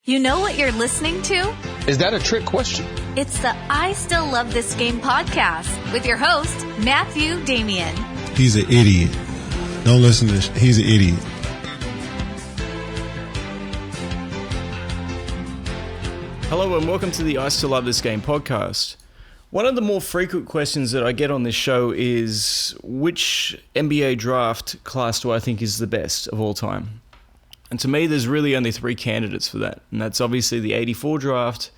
You know what you're listening to? Is that a trick question? It's the I Still Love This Game podcast with your host, Matthew Damian. He's an idiot. Don't listen to this. He's an idiot. Hello and welcome to the I Still Love This Game podcast. One of the more frequent questions that I get on this show is, which NBA draft class do I think is the best of all time? And to me, there's really only three candidates for that. And that's obviously the 84 draft,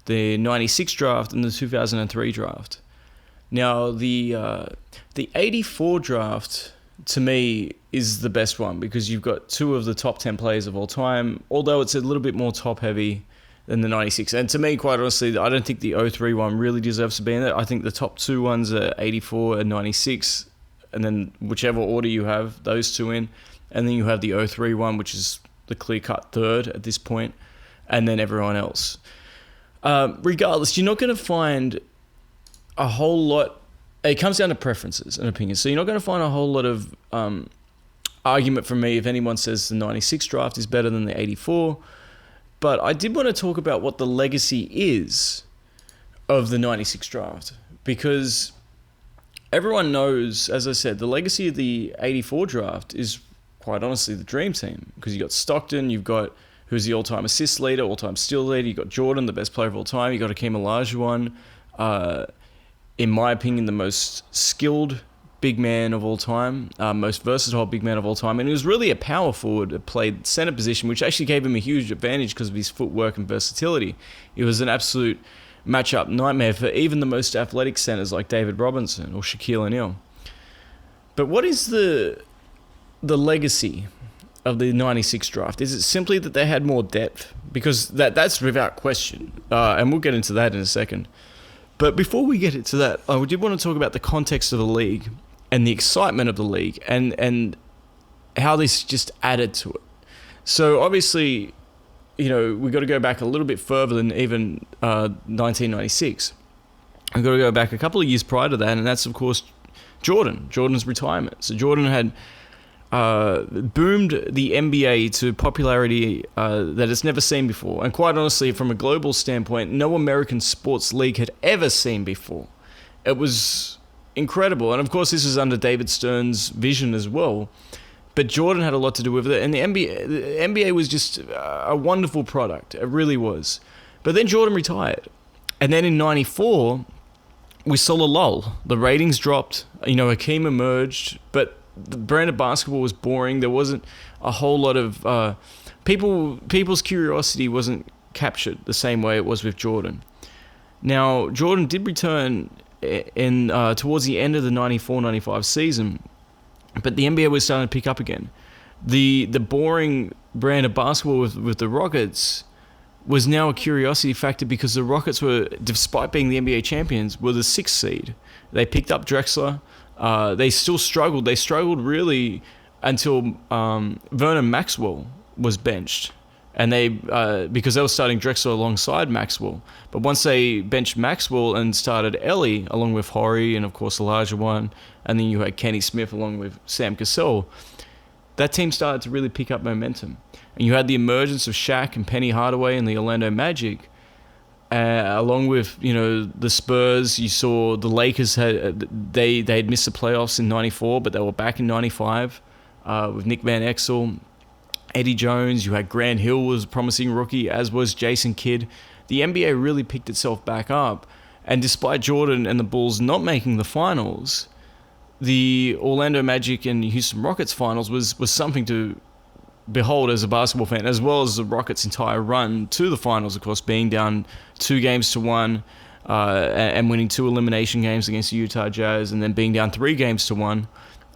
the 96 draft, and the 2003 draft. Now, the 84 draft, to me, is the best one because you've got two of the top 10 players of all time, although it's a little bit more top-heavy than the 96. And to me, quite honestly, I don't think the 03 one really deserves to be in there. I think the top two ones are 84 and 96, and then whichever order you have those two in. And then you have the 03 one, which is the clear-cut third at this point, and then everyone else. Regardless, you're not going to find a whole lot. It comes down to preferences and opinions. So you're not going to find a whole lot of argument from me if anyone says the 96 draft is better than the 84. But I did want to talk about what the legacy is of the 96 draft, because everyone knows, as I said, the legacy of the 84 draft is quite honestly the dream team, because you got Stockton, you've got who's the all-time assist leader, all-time steal leader, you got Jordan, the best player of all time, you got Hakeem Olajuwon, in my opinion, the most skilled big man of all time, most versatile big man of all time, and he was really a power forward that played center position, which actually gave him a huge advantage because of his footwork and versatility. It was an absolute matchup nightmare for even the most athletic centers like David Robinson or Shaquille O'Neal. But what is the legacy of the 96 draft? Is it simply that they had more depth? Because that's without question, and we'll get into that in a second. But before we get into that, I did want to talk about the context of the league and the excitement of the league and how this just added to it. So obviously, you know, we've got to go back a little bit further than even 1996. We've got to go back a couple of years prior to that, and that's, of course, Jordan's retirement. So Jordan had boomed the NBA to popularity that it's never seen before. And quite honestly, from a global standpoint, no American sports league had ever seen before. It was incredible. And of course, this was under David Stern's vision as well. But Jordan had a lot to do with it. And the NBA was just a wonderful product. It really was. But then Jordan retired. And then in 94, we saw a lull. The ratings dropped. You know, Hakeem emerged. But the brand of basketball was boring. There wasn't a whole lot of people's curiosity wasn't captured the same way it was with Jordan. Now, Jordan did return in towards the end of the 94-95 season, but the NBA was starting to pick up again. The boring brand of basketball with the Rockets was now a curiosity factor because the Rockets were, despite being the NBA champions, were the 6th seed. They picked up Drexler. They still struggled. They struggled really until Vernon Maxwell was benched, and they because they were starting Drexler alongside Maxwell. But once they benched Maxwell and started Ellie along with Horry and of course Olajuwon, and then you had Kenny Smith along with Sam Cassell, that team started to really pick up momentum. And you had the emergence of Shaq and Penny Hardaway and the Orlando Magic. Along with, you know, the Spurs, you saw the Lakers had missed the playoffs in 94, but they were back in 95 with Nick Van Exel, Eddie Jones. You had Grant Hill was a promising rookie, as was Jason Kidd. The NBA really picked itself back up, and despite Jordan and the Bulls not making the finals, the Orlando Magic and Houston Rockets finals was something to behold as a basketball fan, as well as the Rockets' entire run to the finals, of course, being down 2-1 and winning 2 elimination games against the Utah Jazz, and then being down 3-1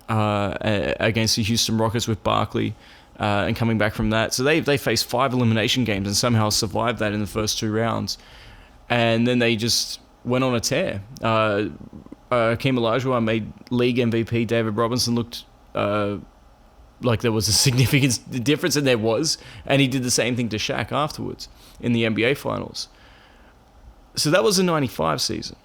against the Houston Rockets with Barkley, and coming back from that. So they faced 5 elimination games and somehow survived that in the first 2 rounds. And then they just went on a tear. Hakeem Olajuwon made league MVP. David Robinson looked like there was a significant difference, and there was, and he did the same thing to Shaq afterwards in the NBA Finals. So that was the 95 season.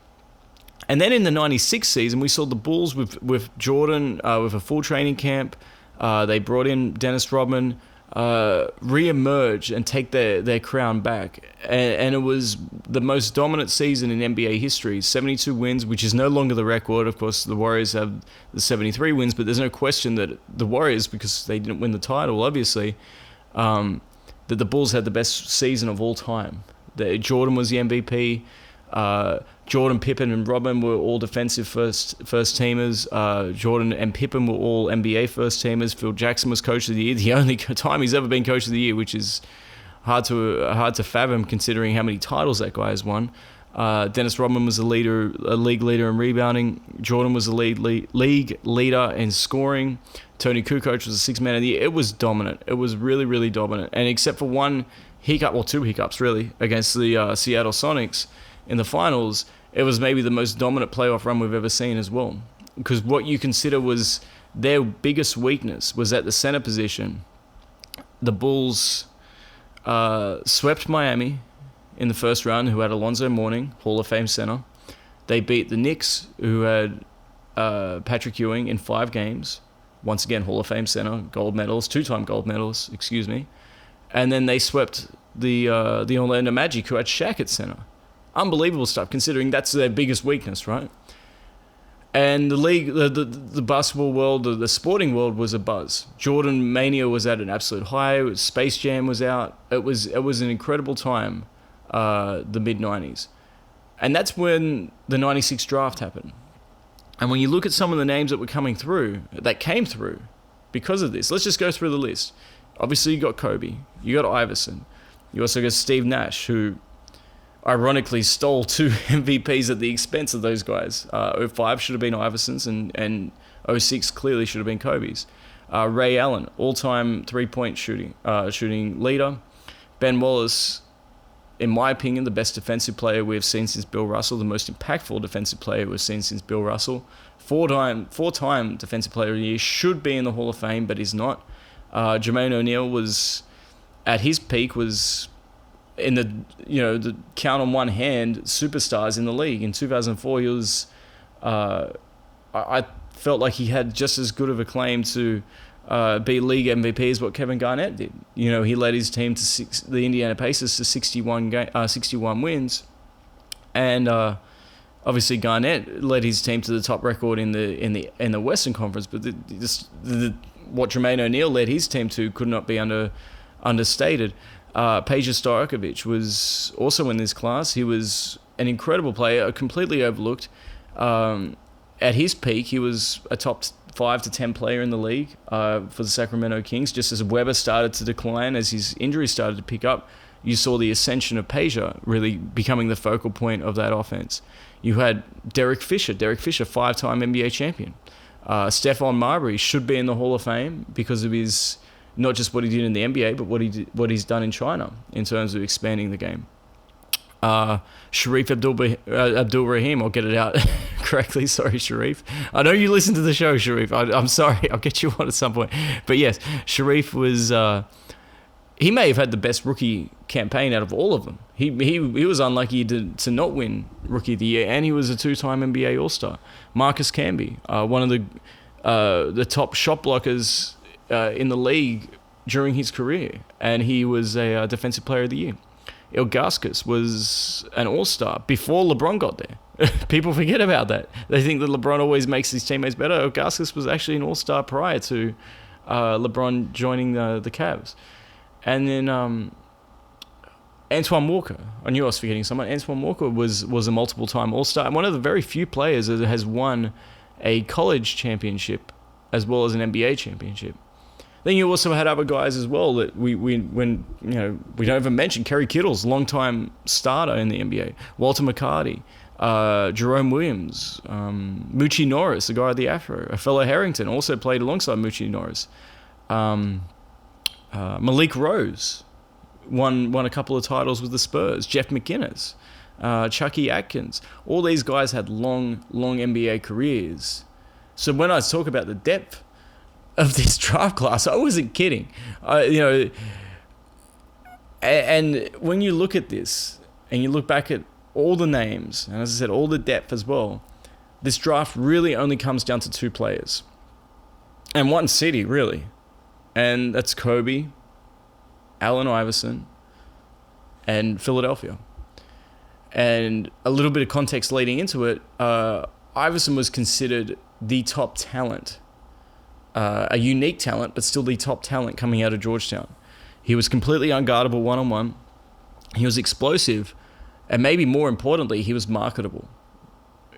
And then in the 96 season, we saw the Bulls with Jordan with a full training camp. They brought in Dennis Rodman. re-emerge and take their crown back. And it was the most dominant season in NBA history. 72 wins, which is no longer the record. Of course, the Warriors have the 73 wins, but there's no question that the Warriors, because they didn't win the title, obviously, that the Bulls had the best season of all time. Jordan was the MVP. Jordan, Pippen, and Rodman were all defensive first teamers. Jordan and Pippen were all NBA first teamers. Phil Jackson was coach of the year, the only time he's ever been coach of the year, which is hard to fathom considering how many titles that guy has won. Dennis Rodman was a league leader in rebounding. Jordan was a league leader in scoring. Tony Kukoc was a sixth man of the year. It was dominant. It was really, really dominant. And except for one hiccup, or two hiccups really, against the Seattle Sonics in the finals, it was maybe the most dominant playoff run we've ever seen as well. Because what you consider was their biggest weakness was at the center position. The Bulls swept Miami in the first round, who had Alonzo Mourning, Hall of Fame center. They beat the Knicks, who had Patrick Ewing, in 5 games. Once again, Hall of Fame center, two-time gold medalist, excuse me. And then they swept the Orlando Magic, who had Shaq at center. Unbelievable stuff, considering that's their biggest weakness, right? And the league, the basketball world, the sporting world was abuzz. Jordan Mania was at an absolute high. Space Jam was out. It was an incredible time, the mid-90s. And that's when the 96 draft happened. And when you look at some of the names that came through because of this, let's just go through the list. Obviously, you got Kobe. You got Iverson. You also got Steve Nash, who ironically stole 2 MVPs at the expense of those guys. 05 should have been Iverson's, and 06 clearly should have been Kobe's. Ray Allen, all-time three-point shooting leader. Ben Wallace, in my opinion, the best defensive player we've seen since Bill Russell, the most impactful defensive player we've seen since Bill Russell. Four-time defensive player of the year, should be in the Hall of Fame, but is not. Jermaine O'Neal was, at his peak, was in the count on one hand superstars in the league. In 2004, he was, I felt like he had just as good of a claim to be league MVP as what Kevin Garnett did. He led his team to the Indiana Pacers to 61 wins, and obviously Garnett led his team to the top record in the Western Conference. But what Jermaine O'Neal led his team to could not be understated. Peja Stojakovic was also in this class. He was an incredible player, completely overlooked. At his peak, he was a top 5 to 10 player in the league for the Sacramento Kings. Just as Weber started to decline, as his injuries started to pick up, you saw the ascension of Peja really becoming the focal point of that offense. You had Derek Fisher, 5-time NBA champion. Stephon Marbury should be in the Hall of Fame because of his, not just what he did in the NBA, but what he's done in China in terms of expanding the game. Sharif Abdul-Rahim, I'll get it out correctly. Sorry, Sharif. I know you listen to the show, Sharif. I'm sorry. I'll get you on at some point. But yes, Sharif was... he may have had the best rookie campaign out of all of them. He was unlucky to not win Rookie of the Year, and he was a 2-time NBA All-Star. Marcus Camby, one of the top shot blockers in the league during his career, and he was a Defensive Player of the Year. Ilgauskas was an all-star before LeBron got there. People forget about that. They think that LeBron always makes his teammates better. Ilgauskas was actually an all-star prior to LeBron joining the Cavs. And then Antoine Walker. I knew I was forgetting someone. Antoine Walker was a multiple-time all-star, and one of the very few players that has won a college championship as well as an NBA championship. Then you also had other guys as well that we don't even mention. Kerry Kittles, longtime starter in the NBA. Walter McCarty, Jerome Williams, Moochie Norris, the guy with the afro. A fellow Harrington also played alongside Moochie Norris. Malik Rose won a couple of titles with the Spurs. Jeff McInnes, Chucky Atkins. All these guys had long NBA careers. So when I talk about the depth of this draft class, I wasn't kidding. And when you look at this and you look back at all the names, and as I said, all the depth as well, this draft really only comes down to 2 players and one city, really, and that's Kobe Allen Iverson, and Philadelphia. And a little bit of context leading into it, Iverson was considered the top talent, a unique talent, but still the top talent coming out of Georgetown. He was completely unguardable one-on-one. He was explosive, and maybe more importantly, he was marketable.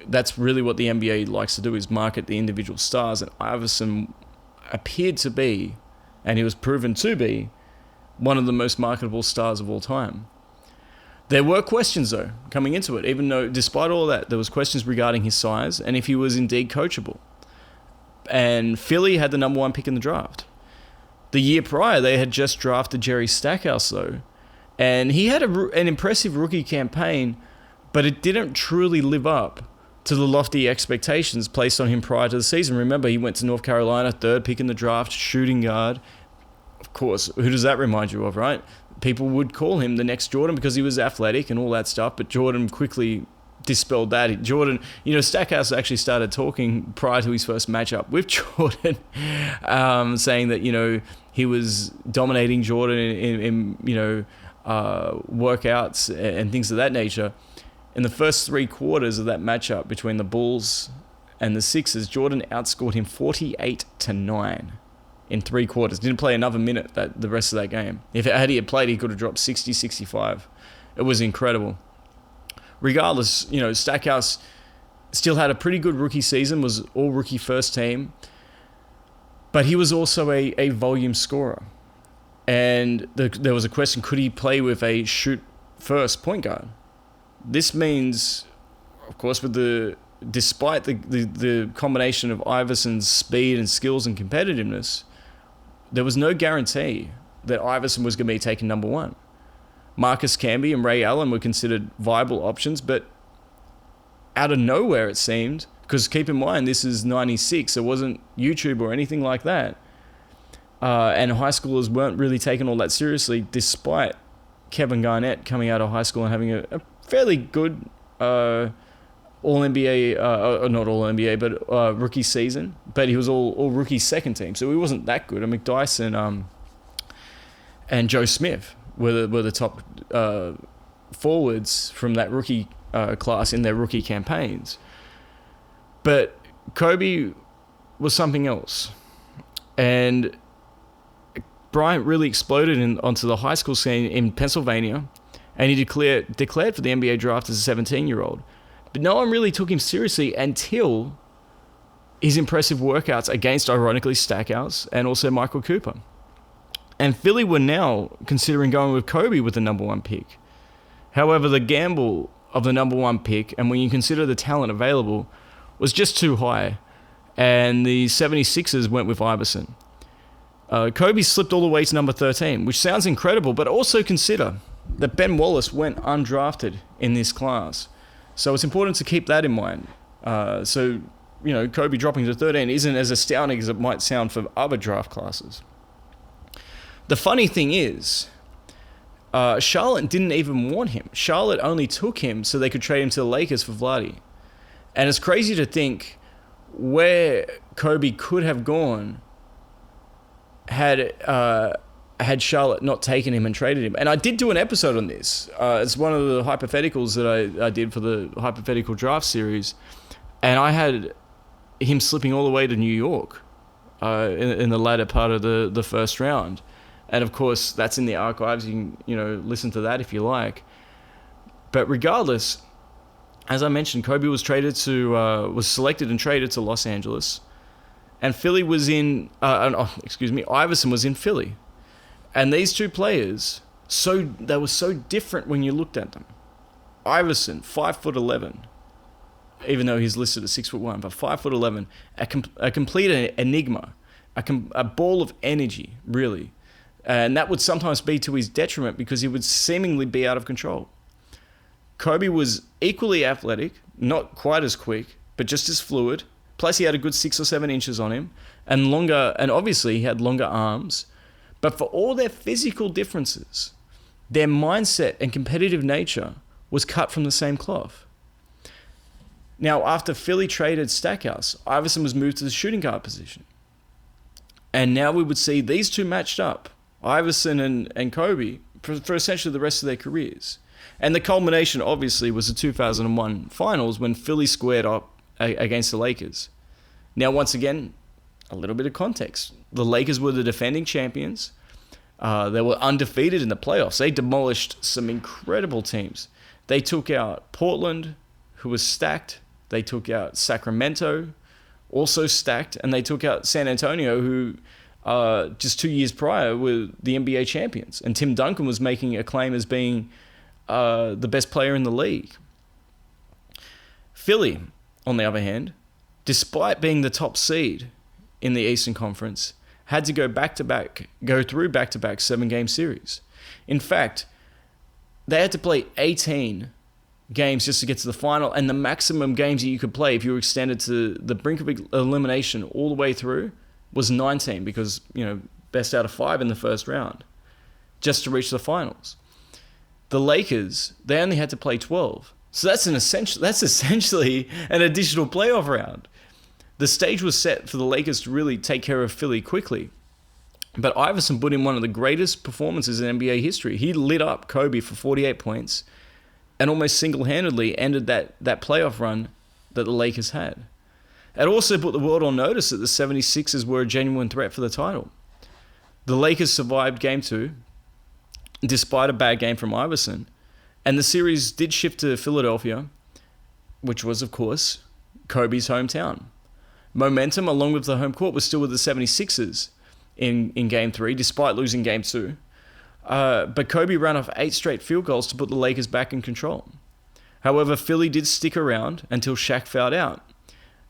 That's really what the NBA likes to do, is market the individual stars, and Iverson appeared to be, and he was proven to be, one of the most marketable stars of all time. There were questions, though, coming into it, even though, despite all that, there was questions regarding his size and if he was indeed coachable. And Philly had the number 1 pick in the draft. The year prior, they had just drafted Jerry Stackhouse, though, and he had an impressive rookie campaign, but it didn't truly live up to the lofty expectations placed on him prior to the season. Remember, he went to North Carolina, 3rd pick in the draft, shooting guard. Of course, who does that remind you of, right? People would call him the next Jordan because he was athletic and all that stuff, but Jordan quickly dispelled that. Jordan, Stackhouse actually started talking prior to his first matchup with Jordan, saying that, he was dominating Jordan in workouts and things of that nature. In the first 3 quarters of that matchup between the Bulls and the Sixers, Jordan outscored him 48-9 in 3 quarters. Didn't play another minute the rest of that game. Had he played, he could have dropped 60, 65. It was incredible. Regardless, Stackhouse still had a pretty good rookie season, was all rookie first team, but he was also a volume scorer. And there was a question, could he play with a shoot first point guard? This means, of course, despite the combination of Iverson's speed and skills and competitiveness, there was no guarantee that Iverson was going to be taken number 1. Marcus Camby and Ray Allen were considered viable options, but out of nowhere it seemed, because keep in mind, this is 96, it wasn't YouTube or anything like that, and high schoolers weren't really taken all that seriously, despite Kevin Garnett coming out of high school and having a fairly good all-NBA, not all-NBA, but rookie season. But he was all rookie second team, so he wasn't that good. McDyson and Joe Smith were the top forwards from that rookie class in their rookie campaigns. But Kobe was something else. And Bryant really exploded onto the high school scene in Pennsylvania, and he declared for the NBA draft as a 17-year-old. But no one really took him seriously until his impressive workouts against, ironically, Stackhouse and also Michael Cooper. And Philly were now considering going with Kobe with the number 1 pick. However, the gamble of the number 1 pick, and when you consider the talent available, was just too high. And the 76ers went with Iverson. Kobe slipped all the way to number 13, which sounds incredible, but also consider that Ben Wallace went undrafted in this class. So it's important to keep that in mind. Kobe dropping to 13 isn't as astounding as it might sound for other draft classes. The funny thing is, Charlotte didn't even want him. Charlotte only took him so they could trade him to the Lakers for Vlade. And it's crazy to think where Kobe could have gone had Charlotte not taken him and traded him. And I did do an episode on this. It's one of the hypotheticals that I did for the hypothetical draft series. And I had him slipping all the way to New York in the latter part of the first round. And of course, that's in the archives. You can listen to that if you like. But regardless, as I mentioned, Kobe was selected and traded to Los Angeles. And Iverson was in Philly. And these two players, they were so different when you looked at them. Iverson, 5'11", even though he's listed at 6'1", but 5'11", a complete enigma, a ball of energy, really. And that would sometimes be to his detriment because he would seemingly be out of control. Kobe was equally athletic, not quite as quick, but just as fluid. Plus, he had a good 6 or 7 inches on him, and obviously he had longer arms. But for all their physical differences, their mindset and competitive nature was cut from the same cloth. Now, after Philly traded Stackhouse, Iverson was moved to the shooting guard position. And now we would see these two matched up Iverson and Kobe for essentially the rest of their careers. And the culmination, obviously, was the 2001 finals when Philly squared up against the Lakers. Now, once again, a little bit of context. The Lakers were the defending champions. They were undefeated in the playoffs. They demolished some incredible teams. They took out Portland, who was stacked. They took out Sacramento, also stacked. And they took out San Antonio, who just 2 years prior were the NBA champions. And Tim Duncan was making a claim as being the best player in the league. Philly, on the other hand, despite being the top seed in the Eastern Conference, had to go through back-to-back 7-game series. In fact, they had to play 18 games just to get to the final, and the maximum games that you could play if you were extended to the brink of elimination all the way through was 19, because, best out of 5 in the first round, just to reach the finals. The Lakers, they only had to play 12. So that's essentially an additional playoff round. The stage was set for the Lakers to really take care of Philly quickly. But Iverson put in one of the greatest performances in NBA history. He lit up Kobe for 48 points and almost single-handedly ended that playoff run that the Lakers had. It also put the world on notice that the 76ers were a genuine threat for the title. The Lakers survived Game 2, despite a bad game from Iverson, and the series did shift to Philadelphia, which was, of course, Kobe's hometown. Momentum, along with the home court, was still with the 76ers in Game 3, despite losing Game 2. But Kobe ran off 8 straight field goals to put the Lakers back in control. However, Philly did stick around until Shaq fouled out.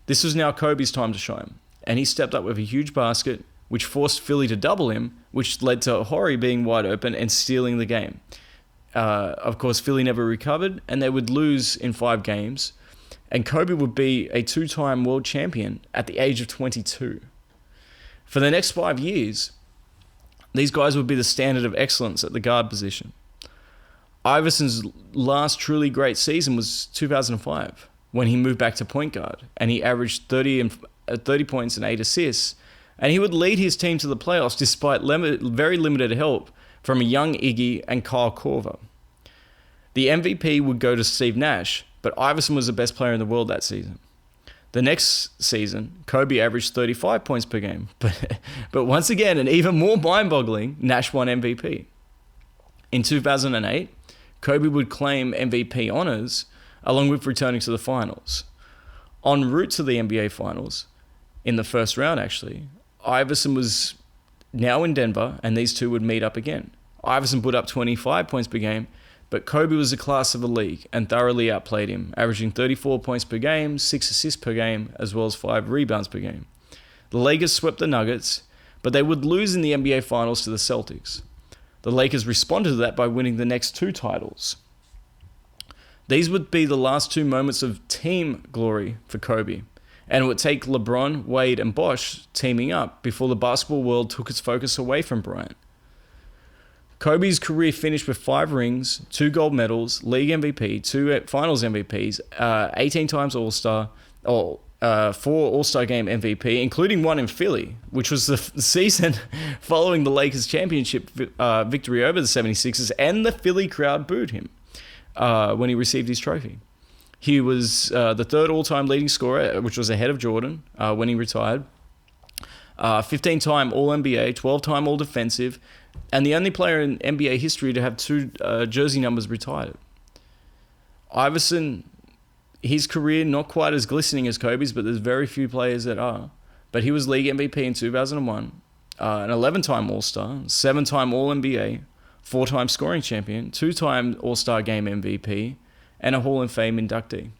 This was now Kobe's time to shine, and he stepped up with a huge basket, which forced Philly to double him, which led to Horry being wide open and stealing the game. Of course, Philly never recovered, and they would lose in 5 games. And Kobe would be a 2-time world champion at the age of 22. For the next 5 years, these guys would be the standard of excellence at the guard position. Iverson's last truly great season was 2005, when he moved back to point guard, and he averaged 30 points and 8 assists, and he would lead his team to the playoffs despite very limited help from a young Iggy and Kyle Korver. The MVP would go to Steve Nash, but Iverson was the best player in the world that season. The next season, Kobe averaged 35 points per game, but once again, and even more mind-boggling, Nash won MVP. In 2008, Kobe would claim MVP honors, along with returning to the finals. En route to the NBA Finals, in the first round actually, Iverson was now in Denver, and these two would meet up again. Iverson put up 25 points per game, but Kobe was the class of the league and thoroughly outplayed him, averaging 34 points per game, 6 assists per game, as well as 5 rebounds per game. The Lakers swept the Nuggets, but they would lose in the NBA Finals to the Celtics. The Lakers responded to that by winning the next 2 titles. These would be the last 2 moments of team glory for Kobe, and it would take LeBron, Wade, and Bosh teaming up before the basketball world took its focus away from Bryant. Kobe's career finished with 5 rings, 2 gold medals, league MVP, 2 finals MVPs, 18 times All-Star, 4 All-Star Game MVP, including one in Philly, which was the season following the Lakers' championship victory over the 76ers, and the Philly crowd booed him when he received his trophy. He was the 3rd all-time leading scorer, which was ahead of Jordan when he retired. 15-time All-NBA, 12-time All-Defensive, and the only player in NBA history to have 2 jersey numbers retired. Iverson, his career not quite as glistening as Kobe's, but there's very few players that are. But he was league MVP in 2001, an 11-time All-Star, 7-time All-NBA, 4-time scoring champion, 2-time All-Star Game MVP, and a Hall of Fame inductee.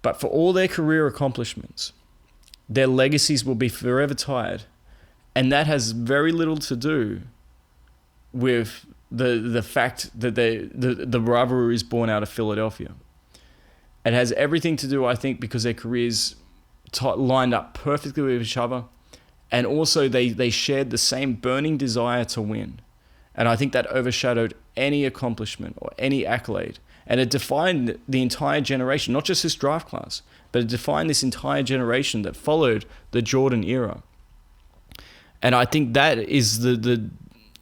But for all their career accomplishments, their legacies will be forever tied, and that has very little to do with the fact that the rivalry is born out of Philadelphia. It has everything to do, I think, because their careers lined up perfectly with each other, and also they shared the same burning desire to win. And I think that overshadowed any accomplishment or any accolade. And it defined the entire generation, not just this draft class, but it defined this entire generation that followed the Jordan era. And I think that is the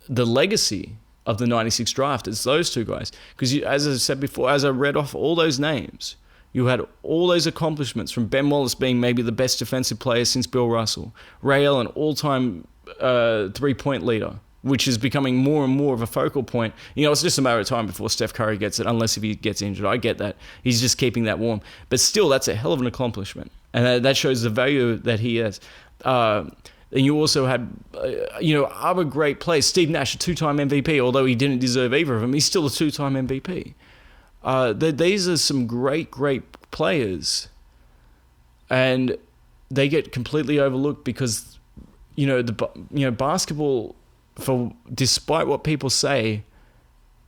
legacy of the 96 draft. It's those two guys. Because as I said before, as I read off all those names, you had all those accomplishments from Ben Wallace being maybe the best defensive player since Bill Russell. Ray Allen, all-time three-point leader, which is becoming more and more of a focal point. It's just a matter of time before Steph Curry gets it, unless if he gets injured. I get that. He's just keeping that warm. But still, that's a hell of an accomplishment. And that shows the value that he has. And you also had, other great players. Steve Nash, a two-time MVP, although he didn't deserve either of them, he's still a two-time MVP. These are some great, great players. And they get completely overlooked because, basketball, despite what people say,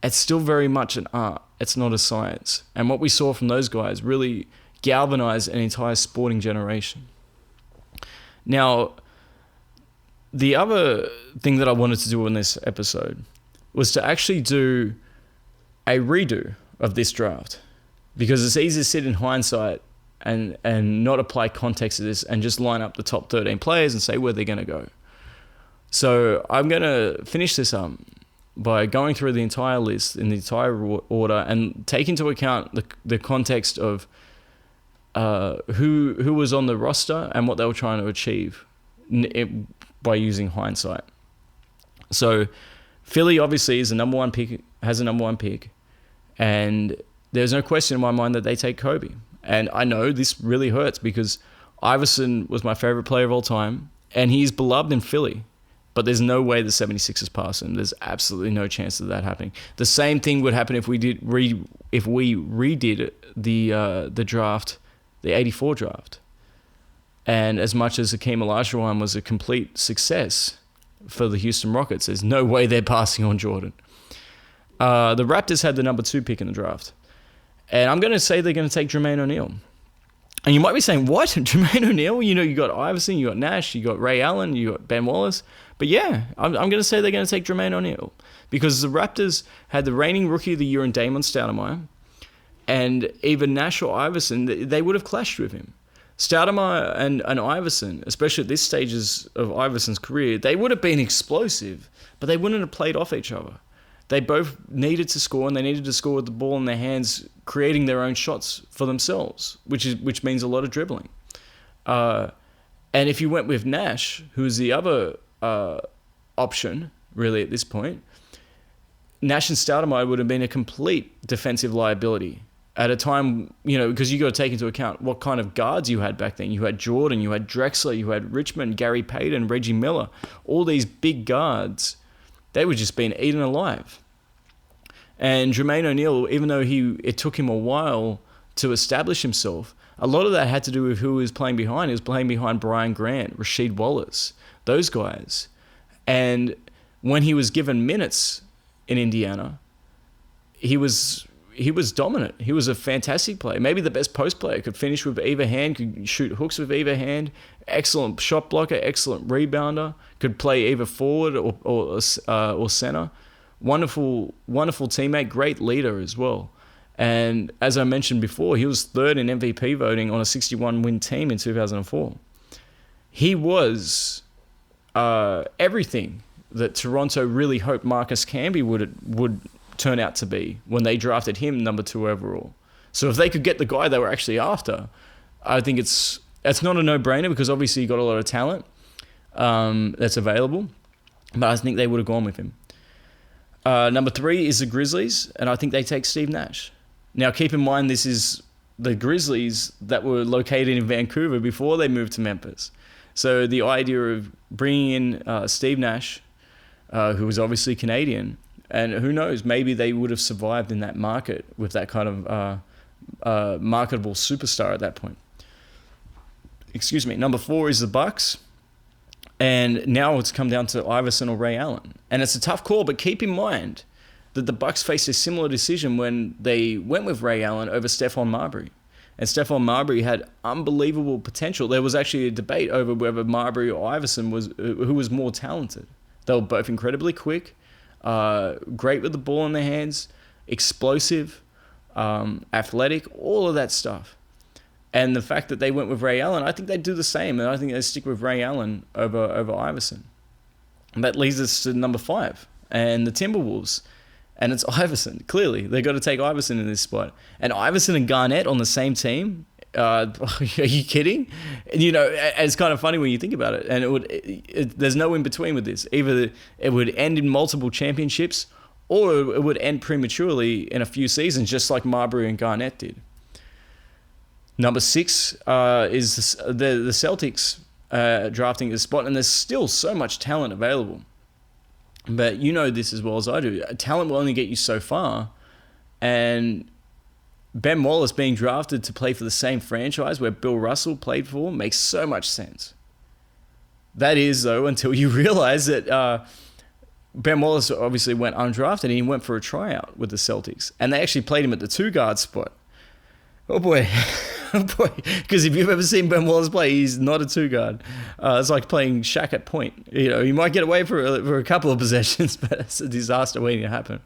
it's still very much an art. It's not a science. And what we saw from those guys really galvanized an entire sporting generation. Now, the other thing that I wanted to do in this episode was to actually do a redo of this draft, because it's easy to sit in hindsight and not apply context to this and just line up the top 13 players and say where they're going to go. So I'm going to finish this up by going through the entire list in the entire order and take into account the context of who was on the roster and what they were trying to achieve by using hindsight. So Philly obviously is the number one pick, has a number one pick, and there's no question in my mind that they take Kobe. And I know this really hurts because Iverson was my favorite player of all time, and he's beloved in Philly, but there's no way the 76ers pass him. There's absolutely no chance of that happening. The same thing would happen if we redid the draft, the 84 draft. And as much as Hakeem Olajuwon was a complete success for the Houston Rockets, there's no way they're passing on Jordan. The Raptors had the number 2 pick in the draft. And I'm going to say they're going to take Jermaine O'Neal. And you might be saying, what? Jermaine O'Neal? You got Iverson, you got Nash, you got Ray Allen, you got Ben Wallace. But yeah, I'm going to say they're going to take Jermaine O'Neal. Because the Raptors had the reigning Rookie of the Year in Damon Stoudemire. And either Nash or Iverson, they would have clashed with him. Stoudemire and Iverson, especially at this stages of Iverson's career, they would have been explosive, but they wouldn't have played off each other. They both needed to score, and they needed to score with the ball in their hands, creating their own shots for themselves, which means a lot of dribbling. And if you went with Nash, who's the other option, really, at this point, Nash and Stoudemire would have been a complete defensive liability. At a time, because you got to take into account what kind of guards you had back then. You had Jordan, you had Drexler, you had Richmond, Gary Payton, Reggie Miller. All these big guards, they were just being eaten alive. And Jermaine O'Neal, even though it took him a while to establish himself, a lot of that had to do with who he was playing behind. He was playing behind Brian Grant, Rasheed Wallace, those guys. And when he was given minutes in Indiana, he was dominant. He was a fantastic player. Maybe the best post player. Could finish with either hand, could shoot hooks with either hand. Excellent shot blocker, excellent rebounder. Could play either forward or center. Wonderful, wonderful teammate, great leader as well. And as I mentioned before, he was third in MVP voting on a 61-win team in 2004. He was everything that Toronto really hoped Marcus Camby would turn out to be when they drafted him number 2 overall. So if they could get the guy they were actually after, I think it's not a no-brainer because obviously he got a lot of talent that's available, but I think they would have gone with him. Number 3 is the Grizzlies, and I think they take Steve Nash. Now keep in mind this is the Grizzlies that were located in Vancouver before they moved to Memphis. So the idea of bringing in Steve Nash, who was obviously Canadian, and who knows, maybe they would have survived in that market with that kind of marketable superstar at that point. Excuse me. Number 4 is the Bucks. And now it's come down to Iverson or Ray Allen. And it's a tough call, but keep in mind that the Bucks faced a similar decision when they went with Ray Allen over Stephon Marbury. And Stephon Marbury had unbelievable potential. There was actually a debate over whether Marbury or Iverson who was more talented. They were both incredibly quick. Great with the ball in their hands, explosive, athletic, all of that stuff. And the fact that they went with Ray Allen, I think they'd do the same, and I think they'd stick with Ray Allen over Iverson. And that leads us to number 5, and the Timberwolves. And it's Iverson. Clearly, they've got to take Iverson in this spot. And Iverson and Garnett on the same team. Are you kidding? And, it's kind of funny when you think about it. And there's no in between with this. Either it would end in multiple championships, or it would end prematurely in a few seasons, just like Marbury and Garnett did. Number 6 is the Celtics drafting this spot, and there's still so much talent available. But you know this as well as I do. Talent will only get you so far, and Ben Wallace being drafted to play for the same franchise where Bill Russell played for makes so much sense. That is, though, until you realize that Ben Wallace obviously went undrafted and he went for a tryout with the Celtics. And they actually played him at the 2-guard spot. Oh, boy. Oh, boy. Because if you've ever seen Ben Wallace play, he's not a 2-guard. It's like playing Shaq at point. You might get away for a couple of possessions, but it's a disaster waiting to happen.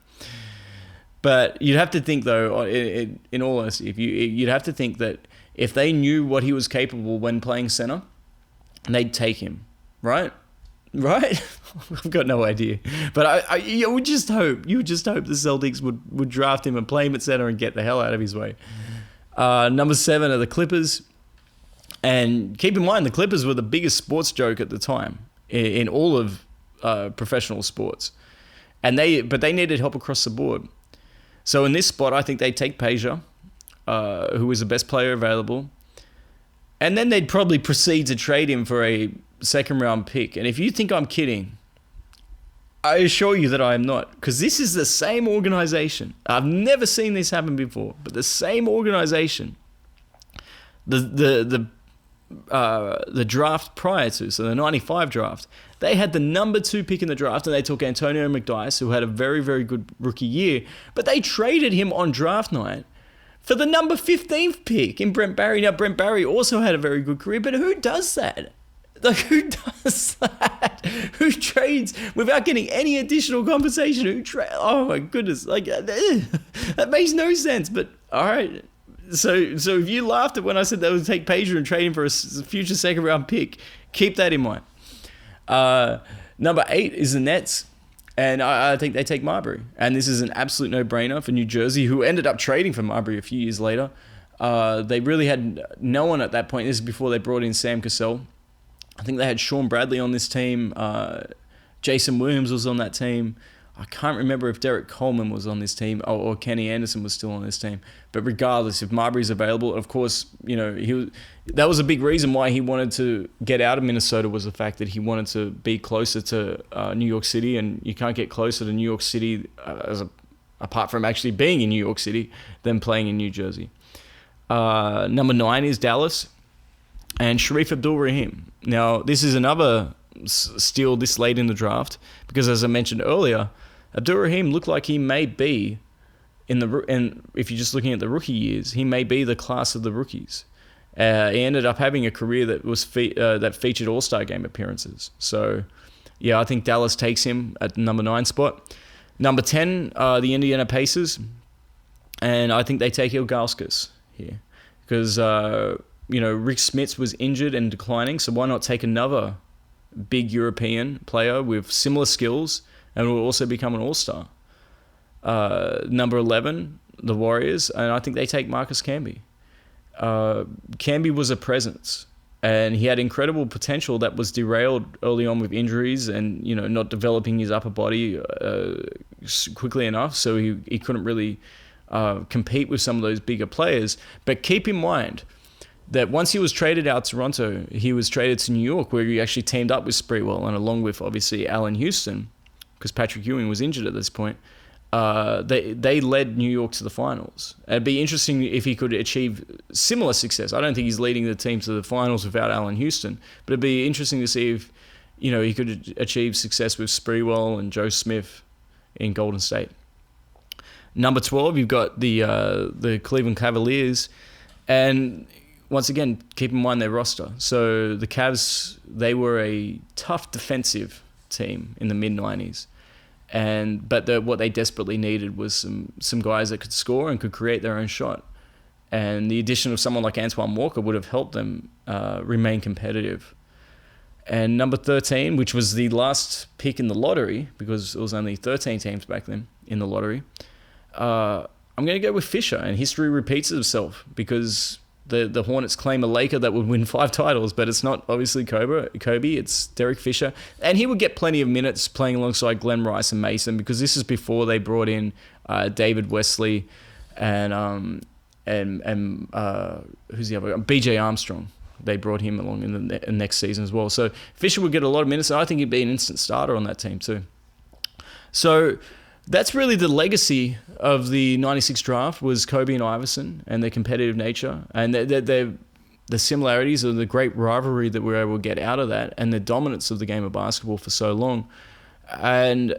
But you'd have to think, though, in all honesty, you'd have to think that if they knew what he was capable when playing center, they'd take him, right? Right? I've got no idea. But you would just hope the Celtics would draft him and play him at center and get the hell out of his way. Number 7 are the Clippers. And keep in mind, the Clippers were the biggest sports joke at the time in all of professional sports. But they needed help across the board. So in this spot, I think they'd take Peja, who was the best player available. And then they'd probably proceed to trade him for a second-round pick. And if you think I'm kidding, I assure you that I am not. Because this is the same organization. I've never seen this happen before. But the same organization, the draft prior to, so the 95 draft, they had the number 2 pick in the draft, and they took Antonio McDyess, who had a very, very good rookie year, but they traded him on draft night for the number 15th pick in Brent Barry. Now, Brent Barry also had a very good career, but who does that? Like, who does that? Who trades without getting any additional compensation? Oh, my goodness. Like, that makes no sense, but all right. So if you laughed at when I said they would take Peja and trade him for a future second-round pick, keep that in mind. Number 8 is the Nets, and I think they take Marbury. And this is an absolute no-brainer for New Jersey, who ended up trading for Marbury a few years later. They really had no one at that point. This is before they brought in Sam Cassell. I think they had Sean Bradley on this team. Jason Williams was on that team. I can't remember if Derek Coleman was on this team or Kenny Anderson was still on this team. But regardless, if Marbury's available, of course, that was a big reason why he wanted to get out of Minnesota, was the fact that he wanted to be closer to New York City, and you can't get closer to New York City apart from actually being in New York City than playing in New Jersey. Number 9 is Dallas and Sharif Abdul-Rahim. Now, this is another steal this late in the draft because, as I mentioned earlier, Abdul-Rahim looked like he may be and if you're just looking at the rookie years, he may be the class of the rookies. He ended up having a career that was that featured All-Star Game appearances. So, yeah, I think Dallas takes him at the number 9 spot. Number 10, the Indiana Pacers, and I think they take Ilgauskas here because Rick Smits was injured and declining. So why not take another big European player with similar skills and will also become an all-star? Number 11, the Warriors, and I think they take Marcus Camby. Camby was a presence, and he had incredible potential that was derailed early on with injuries and not developing his upper body quickly enough, so he couldn't really compete with some of those bigger players. But keep in mind that once he was traded out to Toronto, he was traded to New York, where he actually teamed up with Sprewell, and along with, obviously, Allen Houston, because Patrick Ewing was injured at this point, they led New York to the finals. It'd be interesting if he could achieve similar success. I don't think he's leading the team to the finals without Allen Houston, but it'd be interesting to see if he could achieve success with Sprewell and Joe Smith in Golden State. Number 12, you've got the Cleveland Cavaliers, and once again, keep in mind their roster. So the Cavs, they were a tough defensive team in the mid-90s. But what they desperately needed was some guys that could score and could create their own shot. And the addition of someone like Antoine Walker would have helped them remain competitive. And number 13, which was the last pick in the lottery, because it was only 13 teams back then in the lottery, I'm going to go with Fisher. And history repeats itself, because the Hornets claim a Laker that would win 5 titles, but it's not obviously Kobe, it's Derek Fisher. And he would get plenty of minutes playing alongside Glenn Rice and Mason, because this is before they brought in David Wesley and who's the other guy? BJ Armstrong. They brought him along in the next season as well. So Fisher would get a lot of minutes, and I think he'd be an instant starter on that team too. So that's really the legacy of the 96 draft, was Kobe and Iverson and their competitive nature, and the similarities of the great rivalry that we were able to get out of that, and the dominance of the game of basketball for so long. And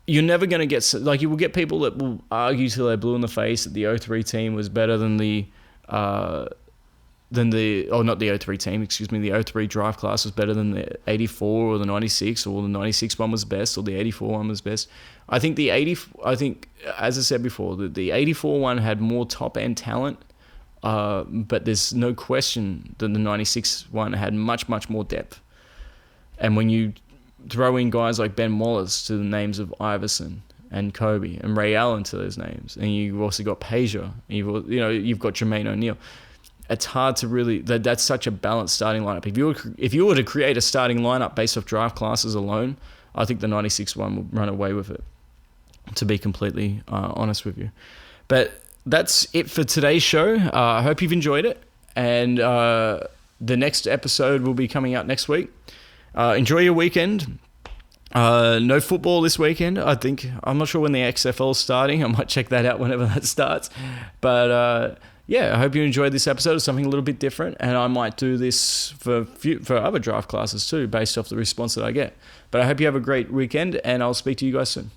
you're never going to get, like, you will get people that will argue till they're blue in the face that the 03 team was better than the 03 team, excuse me, the 03 draft class was better than the 84 or the 96, or the 96 one was best, or the 84 one was best. I think as I said before, the 84 one had more top end talent, but there's no question that the 96 one had much, much more depth. And when you throw in guys like Ben Wallace to the names of Iverson and Kobe and Ray Allen to those names, and you've also got Peja, you've got Jermaine O'Neal. It's hard to really, that's such a balanced starting lineup. If you were to create a starting lineup based off draft classes alone, I think the 96 one would run away with it, to be completely honest with you. But that's it for today's show. I hope you've enjoyed it, and the next episode will be coming out next week. Enjoy your weekend. No football this weekend. I'm not sure when the XFL is starting. I might check that out whenever that starts. But yeah, I hope you enjoyed this episode. It's something a little bit different, and I might do this for other draft classes too, based off the response that I get. But I hope you have a great weekend, and I'll speak to you guys soon.